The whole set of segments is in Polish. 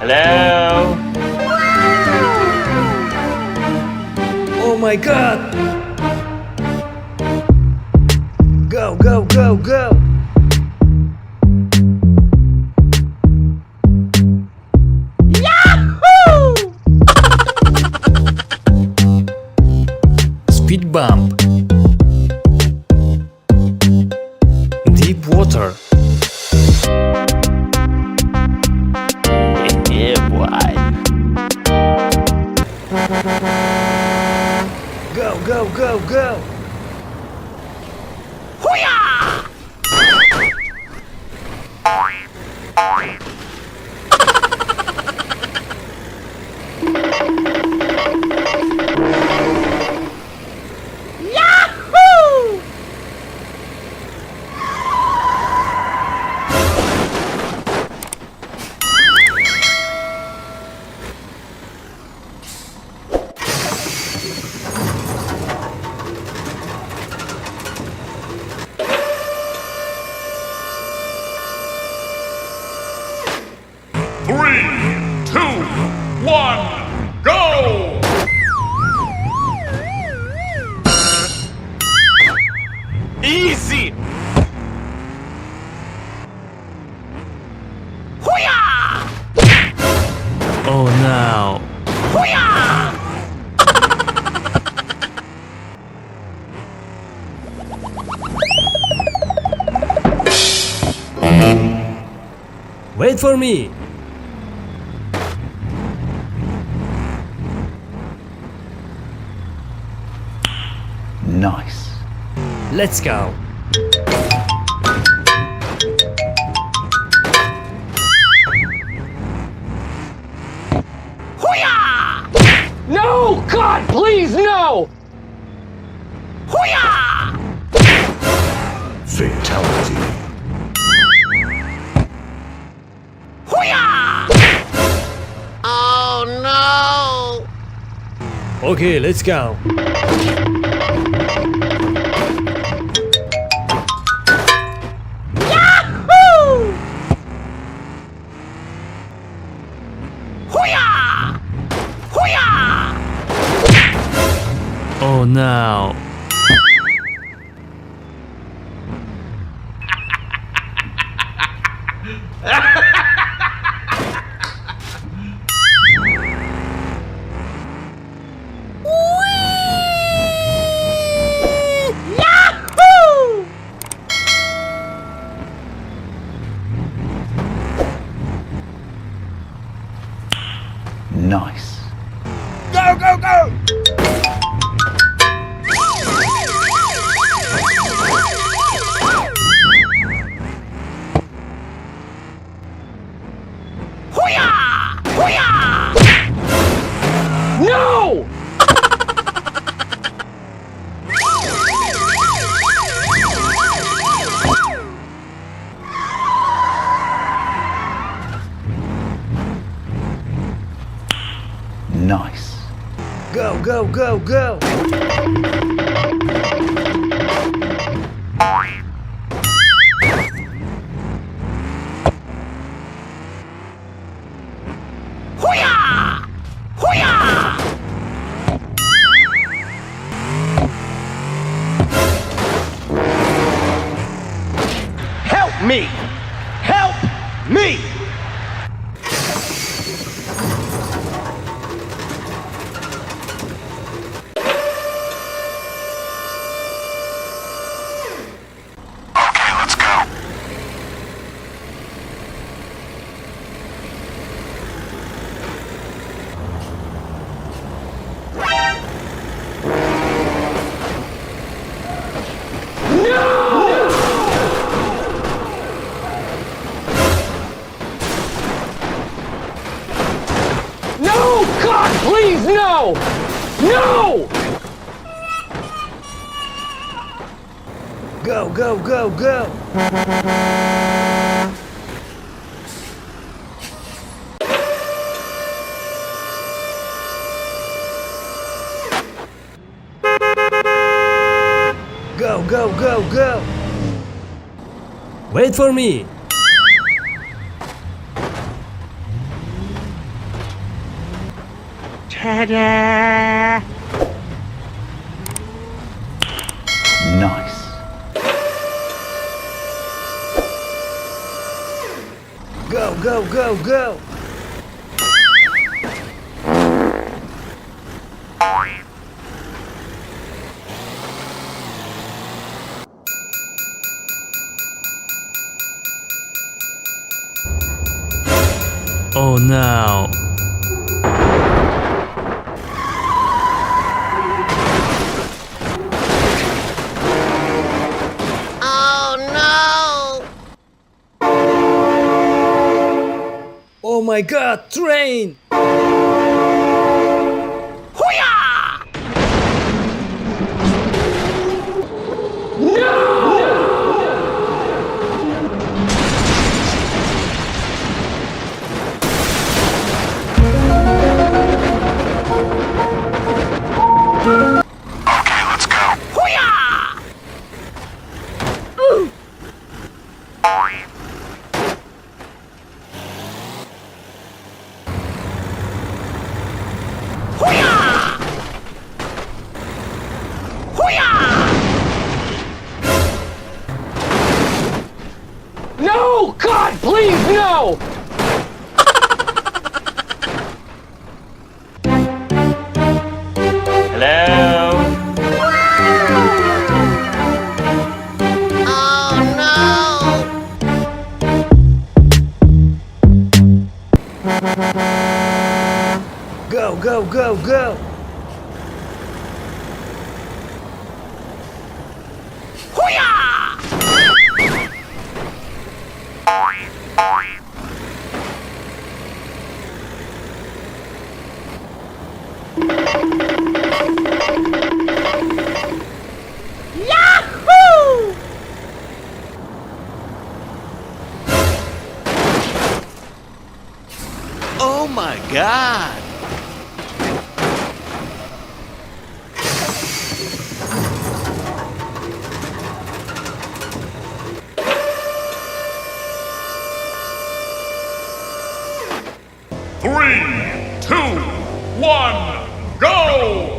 Hello? Oh my god! Go, go, go, go! Yahoo! Speed bump. Deep water. Yeah, boy. Go, go, go, go! Yahoo! Three, two, one, go! Easy! Oh no! Wait for me! Nice. Let's go! No! God, please, no! Fatality. Oh no! Okay, let's go! Yahoo! Oh no! Yahoo! Nice. Go, go, go! No! Nice. Go, go, go, go! Help me! Help me! Okay, let's go. No! God, please, no! No! Go, go, go, go! Go, go, go, go! Wait for me! Nice. Go, go, go, go! Oh no. Oh my god, train! Okay, let's go. No! God, please, no! Hello? Go, go, go, go! Oh my god. Three, two, one, go!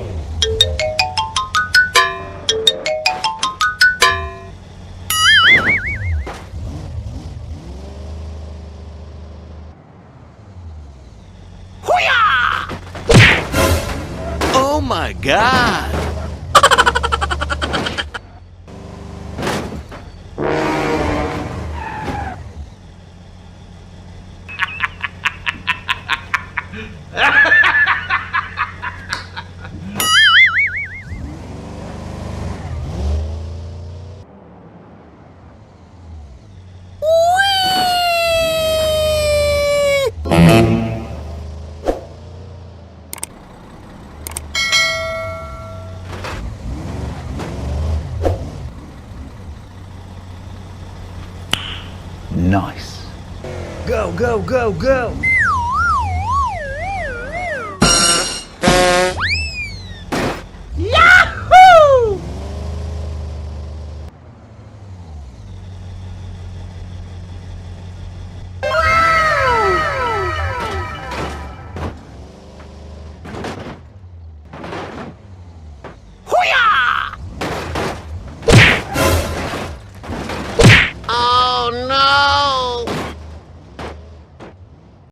Oh my god. Nice. Go, go, go, go!